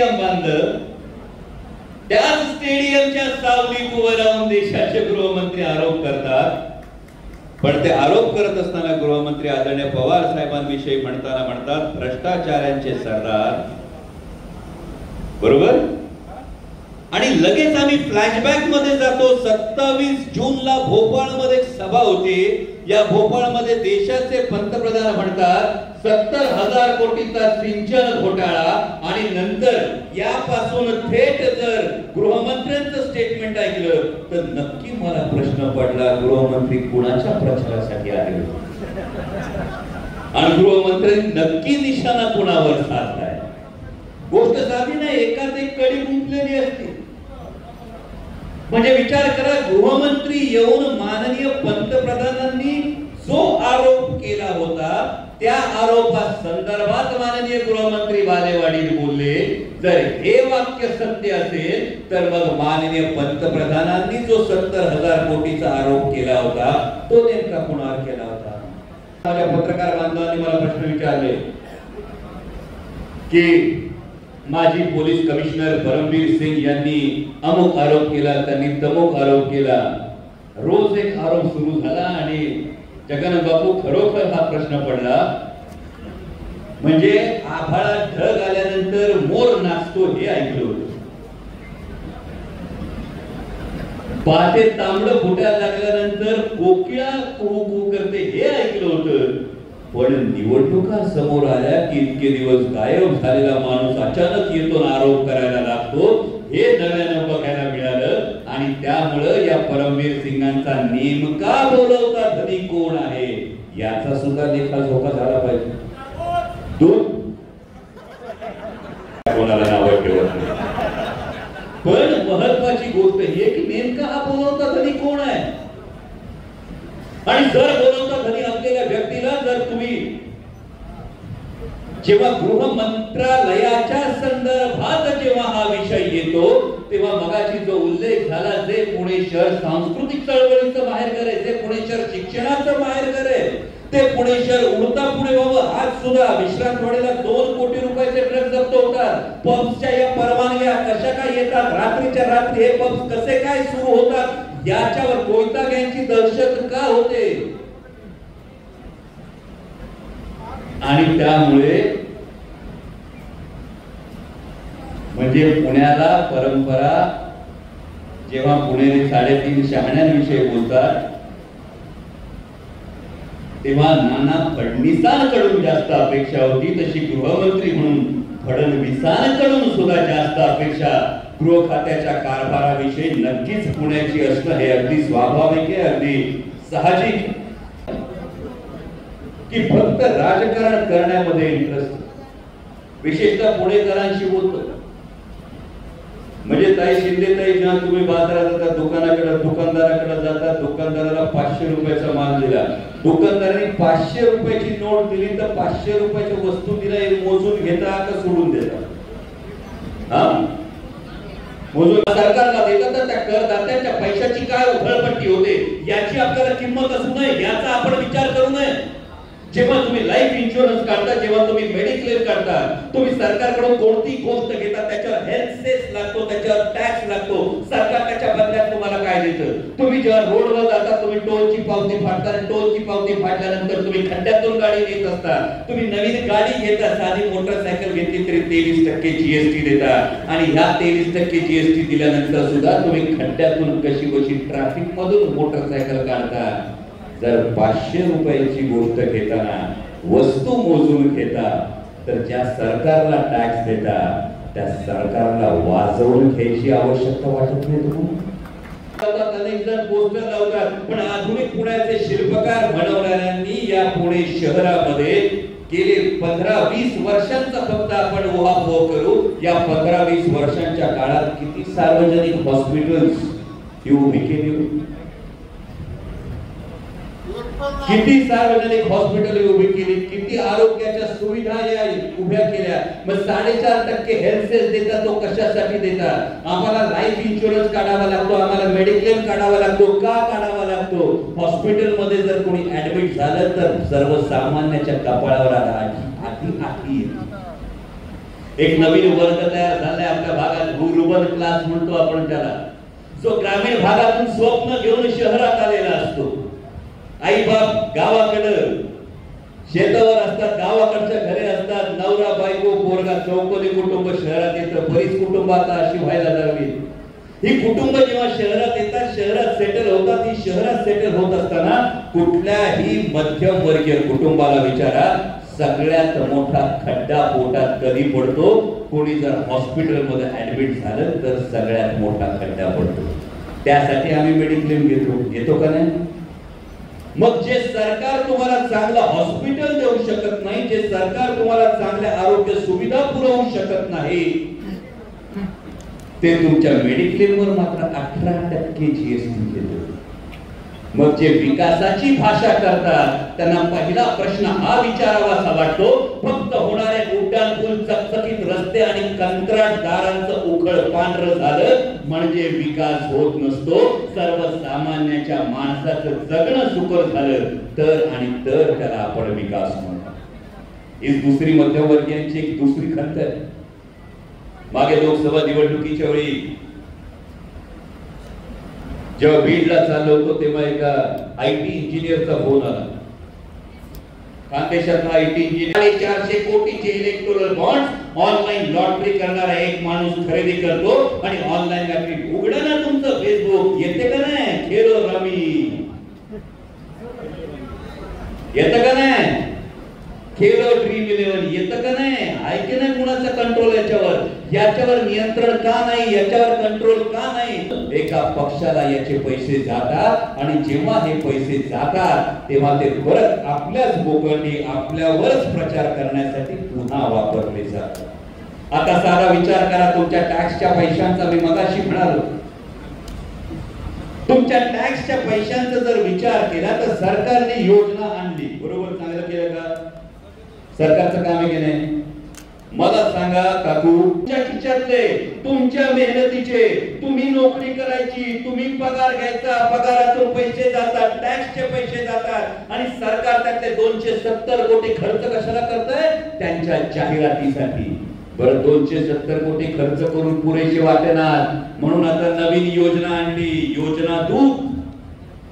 Stadium बांधलं, त्याच स्टेडियमच्या सावलीत उभं राहून देशाचे गृहमंत्री आरोप करतात. पण ते आरोप करत असताना गृहमंत्री आदरणीय पवार साहेबांविषयी म्हणतात भ्रष्टाचारांचे सरदार. बरोबर. आणि लगेच आम्ही फ्लॅशबॅक मध्ये जातो. 27 जूनला भोपाळमध्ये एक सभा होती. या भोपाळमध्ये देशाचे पंतप्रधान म्हणतात 70,000 कोटीचा सिंचन घोटाळा. आणि नंतर यापासून थेट जर गृहमंत्र्यांचं स्टेटमेंट ऐकलं तर नक्की मला प्रश्न पडला, गृहमंत्री कुणाच्या प्रचारासाठी आले आणि गृहमंत्र्यांनी नक्की निशाणा कुणावर साधलाय. गोष्ट साधी नाही, एकाच एक कडी गुंतलेली असते. म्हणजे विचार करा, गृहमंत्री येऊन माननीय पंतप्रधानांनी जो आरोप केला होता त्या आरोपा संदर्भात माननीय गृहमंत्री बालेवाडी बोलले. जर हे वाक्य सत्य असेल तर मग माननीय पंतप्रधानांनी जो 70,000 कोटीचा आरोप केला होता तो नेमका कुणावर केला होता. माझ्या पत्रकार बांधवांनी मला प्रश्न विचारले की माजी पोलीस कमिशनर परमवीर सिंग यांनी अमुक आरोप केला, त्यांनी तमुक आरोप केला. रोज एक आरोप सुरू झाला आणि जगन्नाथ बापू खरोखर हा प्रश्न पडला. म्हणजे आभाळात ढग आल्यानंतर मोर नाचतो हे ऐकलं होतं, पहाटे तांबडं फुटायला लागल्यानंतर कोकिळा कुहू कुहू करते हे ऐकलं होतं. पण निवडणुका समोर आल्या की इतके दिवस गायब झालेला माणूस अचानक येतो आरोप करायला लागतो हे नव्यानं बघायला मिळालं. आणि त्यामुळे या परमवीर सिंगांचा नेमका बोलवता धनी कोण आहे याचा सुद्धा लेखाजोखा झाला पाहिजे. कोणाला नाव ठेवत नाही. पण महत्वाची गोष्ट ही की नेमका हा बोलवता धनी कोण आहे. आणि जर बोलवता धनी असलेल्या व्यक्तीला जर तुम्ही जेव्हा गृह मंत्रालयाच्या संदर्भात जेव्हा हा विषय येतो तेव्हा मगाची जो उल्लेख झाला, जे पुणे शहर सांस्कृतिक चळवळीचं माहेरघर आहे, जे पुणे शहर शिक्षणाचं माहेरघर आहे, ते पुणे शहर उडता पुणे व्हावं. आज सुद्धा विश्रांतवाडीला 2 कोटी रुपयाचे ट्रक जप्त होतात. पब्सच्या या परवानग्या कशा काय येतात, रात्रीच्या रात्री हे पब्स कसे काय सुरू होतात, याच्यावर कोयता गँगची दहशत का होते. आणि त्यामुळे म्हणजे पुण्याला परंपरा, जेव्हा पुणेरी 3.5 शहाण्यांविषयी बोलतात तेव्हा नाना फडणवीसांकडून जास्त अपेक्षा होती, तशी गृहमंत्री म्हणून फडणवीसांकडून सुद्धा जास्त अपेक्षा गृह खात्याच्या कारभाराविषयी नक्कीच पुण्याची असणं हे अगदी स्वाभाविक आहे, अगदी साहजिक. की फक्त राजकारण करण्यामध्ये इंटरेस्ट, विशेषतः पुणेकरांशी बोलतो. म्हणजे ताई शिंदे ताई, जेव्हा तुम्ही बाजारात जाता, दुकानदाराकडे जाता, दुकानदाराला 500 रुपयाचा माल दिला, दुकानदाराने 500 रुपयाची नोट दिली तर 500 रुपयाची वस्तू दिला मोजून घेता का सोडून देता? हा, मोजून सरकारला देतात तर त्या करदात्याच्या पैशाची काय उधळपट्टी होते याची आपल्याला किंमत असू नये, याचा आपण विचार करू नये. जेव्हा तुम्ही लाईफ इन्शुरन्स काढता, जेव्हा तुम्ही मेडिक्लेम काढता, तुम्ही सरकारकडून कोणती गोष्ट घेता त्याच्यावर हेल्थ सेस लागतो, त्याच्यावर टॅक्स लागतो. सरकार त्याच्या बदल्यात तुम्हाला काय देतं? तुम्ही जेव्हा रोडवर जाता तुम्ही टोलची पावती फाडता, टोलची पावती फाडल्यानंतर तुम्ही खड्ड्यातून गाडी घेत असता. तुम्ही नवीन गाडी घेता, साधी मोटरसायकल घेतली तरी 23% जीएसटी देता. आणि ह्या 23% जीएसटी दिल्यानंतर सुद्धा तुम्ही खड्ड्यातून कशी बशी ट्रॅफिक मधून मोटरसायकल काढता. जर 500 रुपयाची गोष्ट घेताना वस्तू मोजून घेता तर ज्या सरकारला टॅक्स देता त्या सरकारला वाजवून घ्यायची आवश्यकता वाटत नाही तुम्हाला? अनेक जण पोस्टर लावतात, पण आधुनिक पुण्याचे शिल्पकार बनवणाऱ्यांनी या पुणे शहरामध्ये गेले 15-20 वर्षांचा फक्त आपण उहापोह करू. या 15-20 वर्षांच्या काळात किती सार्वजनिक हॉस्पिटल्स उभी केली, किती सार्वजनिक हॉस्पिटल उभी केली, किती आरोग्याच्या सुविधा या उभ्या केल्या. मग 4.5% हेल्थ सेस देता, तो कशासाठी देता? आम्हाला लाईफ इन्शुरन्स काढावा लागतो, आम्हाला मेडिक्लेम काढावा लागतो. का काढावा लागतो? हॉस्पिटल मध्ये जर कोणी ऍडमिट झालं तर सर्वसामान्याच्या कपाळावर आधी एक नवीन वर्ग तयार झालाय आपल्या भागात, रुरबन क्लास म्हणतो आपण त्याला, जो ग्रामीण भागातून स्वप्न घेऊन शहरात आलेला असतो. आई बाप गावाकडं शेतावर असतात, गावाकडच्या घरे असतात, नवरा बायको पोरगा चौकोनी कुटुंब शहरात येतं. बरीच कुटुंब आता अशी व्हायला लागली. ही कुटुंब जेव्हा शहरात येतात, शहरात सेटल होतात. ही शहरात सेटल होत असताना कुठल्याही मध्यमवर्गीय कुटुंबाला विचारा, सगळ्यात मोठा खड्डा पोटात कधी पडतो? कोणी जर हॉस्पिटलमध्ये ऍडमिट झालं तर सगळ्यात मोठा खड्डा पडतो. त्यासाठी आम्ही मेडिक्लेम घेतो का नाही? मग जे सरकार तुम्हाला चांगलं हॉस्पिटल देऊ शकत नाही, जे सरकार तुम्हाला चांगल्या आरोग्य सुविधा पुरवू शकत नाही, ते तुमच्या मेडिक्लेमवर मात्र 18% जीएसटी घेतो. मग जे विकासाची भाषा करतात त्यांना पहिला प्रश्न हा विचारावासा वाटतो, फक्त होणारे उड्डाणपूल, चकचकीत रस्ते आणि कंत्राटदारांचं उखळ पांढरं झालं म्हणजे विकास होत नसतो. सर्वसामान्याच्या माणसाचं जगणं सुकर झालं तर आणि तर त्याला आपण विकास म्हणतो. ही दुसरी मध्यमवर्गीयांची एक दुसरी खंत आहे. मागे लोकसभा निवडणुकीच्या वेळी जेव्हा बीडला चाललो होतो तेव्हा एका आयटी इंजिनियरचा फोन आला. खानदेशातला आयटी इंजिनियर 400 कोटीचे इलेक्टोरल बॉन्ड्स ऑनलाईन लॉटरी करणारा एक माणूस खरेदी करतो आणि ऑनलाईन लॉटरी. उघडा ना तुमचं फेसबुक, येते का नाही खेलो रमी, येतं का नाही खेलो ड्रीम 11, येतं का नाही? आहे की नाही कुणाचा कंट्रोल याच्यावर नियंत्रण का नाही? याच्यावर कंट्रोल का नाही? एका पक्षाला याचे पैसे जातात आणि जेव्हा हे पैसे जातात तेव्हा ते परत आपल्याच बोकंडी आपल्यावरच प्रचार करण्यासाठी पुन्हा वापरले जातात. आता साधा विचार करा, तुमच्या टॅक्सच्या पैशांचा मी मगाशी म्हणालो, तुमच्या टॅक्सच्या पैशांचा जर विचार केला तर सरकारने योजना आणली, बरोबर, चांगलं केलं का? सरकारचं काम आहे की नाही? मला सांगा काकू, तुमच्या खिशातले, तुमच्या मेहनतीचे, तुम्ही नोकरी करायची, तुम्ही पगार घ्यायचा, पगारातून पैसे जातात, टॅक्सचे पैसे जातात आणि सरकार त्यातले 270 कोटी खर्च कशाला करतंय? त्यांच्या जाहिरातीसाठी. बरं, 270 कोटी खर्च करून पुरेसे वाटेनात म्हणून आता नवीन योजना आणली, योजना दूत.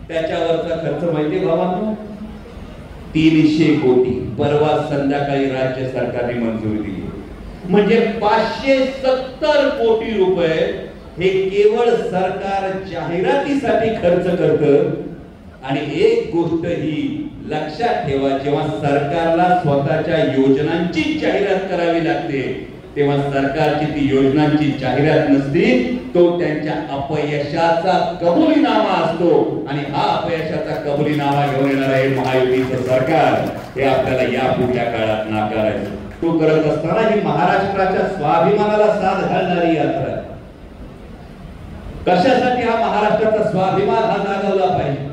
त्याच्यावरचा खर्च माहिती भावांनो, 300 कोटी. परवा संध्याकाळी राज्य सरकारने मंजुरी दिली. म्हणजे 570 कोटी रुपये हे केवळ सरकार जाहिरातीसाठी खर्च करतं. आणि एक गोष्ट ही लक्षात ठेवा, जेव्हा सरकारला स्वतःच्या योजनांची जाहिरात करावी लागते तेव्हा सरकारची ती योजनांची जाहिरात नसती, तो त्यांच्या अपयशाचा कबुलीनामा असतो. आणि हा अपयशाचा कबुलीनामा घेऊन येणार आहे महायुतीचं सरकार. हे आपल्याला या पुढल्या काळात नाकारायचं. तो करत असताना ही महाराष्ट्राच्या स्वाभिमानाला साथ घालणारी यात्रा. कशासाठी हा महाराष्ट्राचा स्वाभिमान हा जागवला पाहिजे?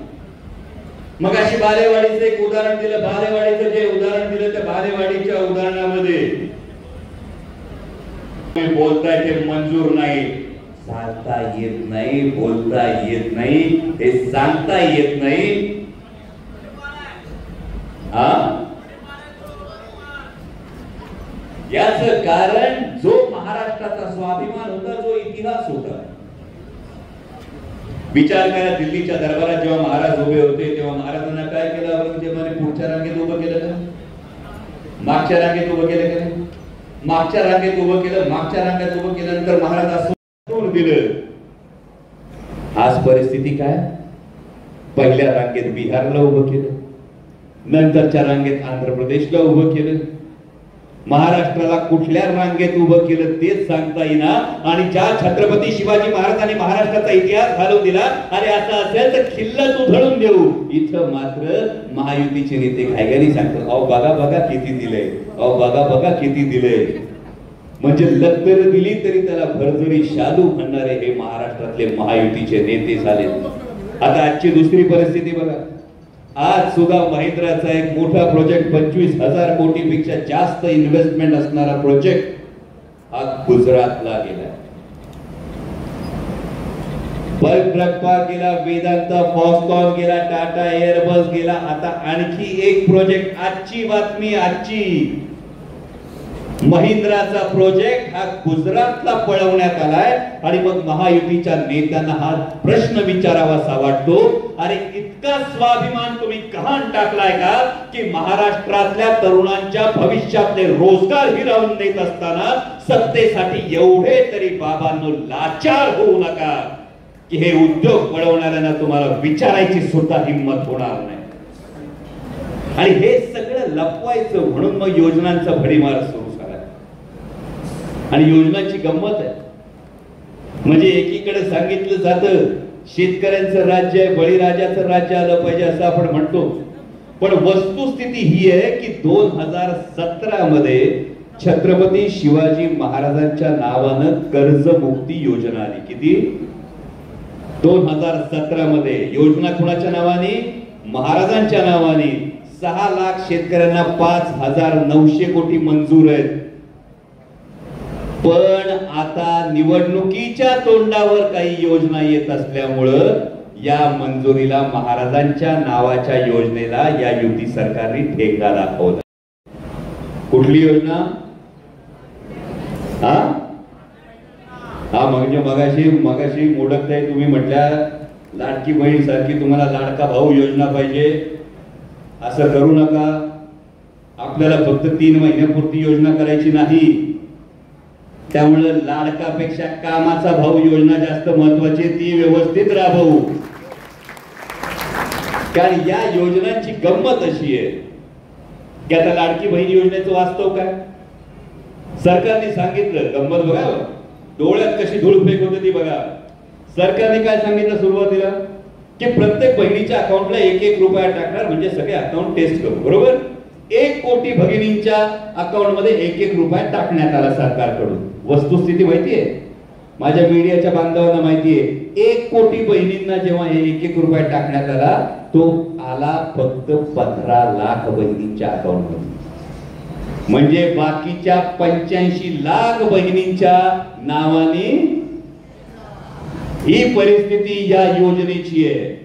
मग अशी बालेवाडीचं एक उदाहरण दिलं. बालेवाडीचं जे उदाहरण दिलं त्या बालेवाडीच्या उदाहरणामध्ये बोलताय ते मंजूर नाही, सांगता येत नाही, बोलता येत नाही, हे सांगता येत नाही. याच कारण जो महाराष्ट्राचा स्वाभिमान होता, जो इतिहास होता. विचार करा, दिल्लीच्या दरबारात जेव्हा महाराज उभे होते तेव्हा महाराजांना काय केलं? औरंगजेबाने पुढच्या रांगेत उभं केलं का? मागच्या रांगेत उभं केलं का? मागच्या रांगेत उभं केलं. मागच्या रांगेत उभं केल्यानंतर महाराज सोडून दिलं. आज परिस्थिती काय? पहिल्या रांगेत बिहारला उभं केलं, नंतरच्या रांगेत आंध्र प्रदेशला उभं केलं. महाराष्ट्राला कुठल्या रांगेत उभं केलं तेच सांगता येईना. आणि ज्या छत्रपती शिवाजी महाराजांनी महाराष्ट्राचा इतिहास घालून दिला, अरे असं असेल तर खिल्लत उधळून देऊ, इथं मात्र महायुतीचे नेते घाईघाईने सांगतात, अहो बघा बघा किती दिलंय, अहो बघा बघा किती दिलंय. म्हणजे लक्तर दिली तरी त्याला भरजरी शालू म्हणणारे हे महाराष्ट्रातले महायुतीचे नेते झाले. आता आजची दुसरी परिस्थिती बघा. आज सुद्धा महिंद्राचा एक मोठा प्रोजेक्ट 25,000 कोटीपेक्षा जास्त इन्व्हेस्टमेंट असणारा प्रोजेक्ट आज गुजरातला गेला. बल्क ड्रग पार्क गेला, वेदांता, फॉक्सकॉन गेला, टाटा एअरबस गेला. आता आणखी एक प्रोजेक्ट, आजची बातमी, आजची महिंद्राचा प्रोजेक्ट हा गुजरातला पळवण्यात आलाय आणि मग महायुतीच्या नेत्यांना हा प्रश्न विचारावासा वाटतो, अरे इतका स्वाभिमान तुम्ही कहाण टाकलाय का की महाराष्ट्रातल्या तरुणांच्या भविष्यातले रोजगार हिरावून देत असताना सत्तेसाठी एवढे तरी बाबांनो लाचार होऊ नका की हे उद्योग पळवणाऱ्यांना तुम्हाला विचारायची सुद्धा हिंमत होणार नाही। आणि हे सगळं लपवायचं म्हणून मग योजनांचा भडीमार सुरू झाला आणि योजनांची गंमत आहे म्हणजे एकीकडे सांगितलं जातं शेतकऱ्यांचं राज्य आहे, बळीराजाचं राज्य आलं पाहिजे असं आपण म्हणतो, पण वस्तुस्थिती ही आहे की 2017 मध्ये छत्रपती शिवाजी महाराजांच्या नावानं कर्जमुक्ती योजना आली। किती? 2017 मध्ये योजना कुणाच्या नावाने? महाराजांच्या नावाने। 6 लाख शेतकऱ्यांना 5,900 कोटी मंजूर आहेत। पण आता निवडणुकीच्या तोंडावर काही योजना येत असल्यामुळं या मंजुरीला महाराजांच्या नावाच्या योजनेला या युती सरकारने ठेका दाखवला। कुठली योजना? हा म्हणजे मगाशी मोडकताई तुम्ही म्हटल्या लाडकी बहीण सारखी तुम्हाला लाडका भाऊ योजना पाहिजे, असं करू नका। आपल्याला फक्त 3 महिन्यापुरती योजना करायची नाही, त्यामुळे लाडकापेक्षा कामाचा भाऊ योजना जास्त महत्वाची, ती व्यवस्थित राबवू। कारण या योजनांची गंमत अशी आहे की आता लाडकी बहीण योजनेचं वास्तव काय? सरकारने सांगितलं, गंमत बघा, डोळ्यात कशी धूळ फेक होते ती बघा। सरकारने काय सांगितलं सुरुवातीला की प्रत्येक बहिणीच्या अकाउंटला 1-1 रुपया टाकणार, म्हणजे सगळे अकाउंट टेस्ट करू, बरोबर? 1 कोटी भगिनींच्या अकाउंट मध्ये 1-1 रुपया टाकण्यात आला सरकारकडून। वस्तुस्थिती माहितीये, माझ्या मीडियाच्या बांधवांना माहितीये, 1 कोटी बहिणींना जेव्हा 1-1 रुपया टाकण्यात आला तो आला फक्त 15 लाख बहिणींच्या अकाउंट मध्ये, म्हणजे बाकीच्या 85 लाख बहिणींच्या नावाने ही परिस्थिती या योजनेची आहे।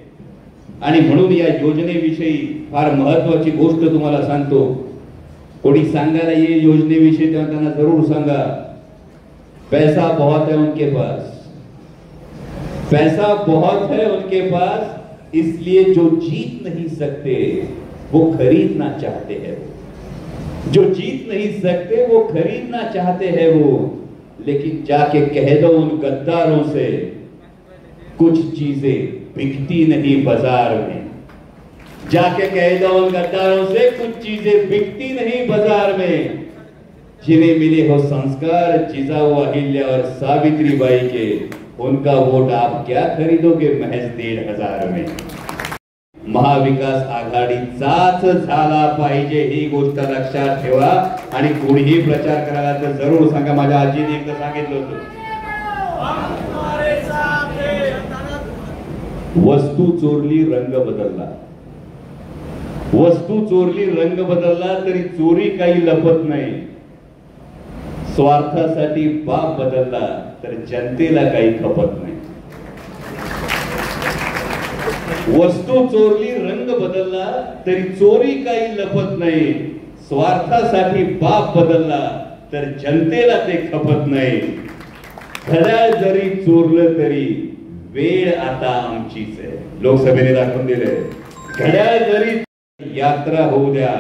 आणि म्हणून या योजनेविषयी फार महत्वाची गोष्ट तुम्हाला सांगतो, कोणी सांगायला ये योजनेविषयी तेव्हा त्यांना जरूर सांगा, पैसा बहुत है उनके पास, पैसा बहुत है उनके पास, इसलिए जो जीत नहीं सकते वो खरीदना चाहते हैं, जो जीत नहीं सकते वो खरीदना चाहते हैं वो। लेकिन जाके कह दो उन गद्दारों से कुछ चीजें बिकती नहीं बाजार में, जाके कह दो उन गद्दारों से कुछ चीजें बिकती नहीं बाजार में। जिन्हें मिले हो संस्कार जिजाऊ अहिल्या और सावित्री बाई के, उनका वोट आप क्या खरीदोगे महज 1,500 में। महाविकास आघाडीचाच झाला पाहिजे ही गोष्ट लक्षात ठेवा आणि कोणीही प्रचार करायला तर जरूर सांगा। माझ्या आजीने एकदा सांगितलं होतं, वस्तू चोरली रंग बदलला, वस्तू चोरली रंग बदलला तरी चोरी काही लपत नाही, स्वार्थासाठी बाप बदलला तर जनतेला काही खपत नाही। वस्तू चोरली रंग बदलला तरी चोरी काही लपत नाही, स्वार्थासाठी बाप बदलला तर जनतेला ते खपत नाही। घड्याळ जरी चोरलं तरी वेळ आता आमचीच आहे, लोकसभेने दाखवून दिले। घड्याळ जरी यात्रा होऊ द्या,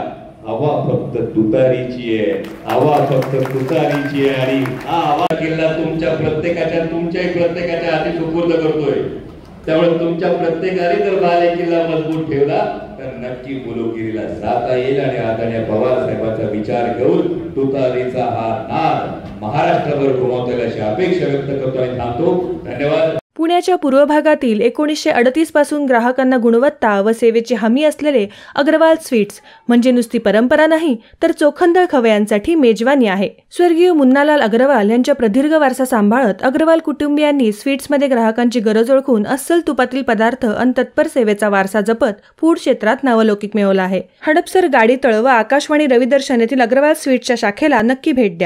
हवा फक्त तुतारीची आहे, हवा फक्त तुतारीची आहे। आणि हा हवा किल्ला तुमच्याही प्रत्येकाच्या हाती सुपूर्द करतोय, त्यामुळे तुमच्या प्रत्येकाने जर बाले किल्ला मजबूत ठेवला तर नक्की गुरुगिरीला जाता येईल। आणि आदरणीय पवार साहेबांचा विचार घेऊन तुतारीचा हा नाद महाराष्ट्रभर घुमवता येईल अशी अपेक्षा व्यक्त करतो आणि थांबतो। धन्यवाद। पुण्याच्या पूर्व भागातील 1938 पासून ग्राहकांना गुणवत्ता व सेवेची हमी असलेले अग्रवाल स्वीट्स म्हणजे नुसती परंपरा नाही तर चोखंदळ खवयांसाठी मेजवानी आहे। स्वर्गीय मुन्नालाल अग्रवाल यांच्या प्रदीर्घ वारसा सांभाळत अग्रवाल कुटुंबियांनी स्वीट्समध्ये ग्राहकांची गरज ओळखून अस्सल तुपातील पदार्थ आणि तत्पर सेवेचा वारसा जपत फूड क्षेत्रात नावलौकिक मिळवला आहे। हडपसर गाडी तळ व आकाशवाणी रविदर्शन येथील अग्रवाल स्वीट्सच्या शाखेला नक्की भेट द्या।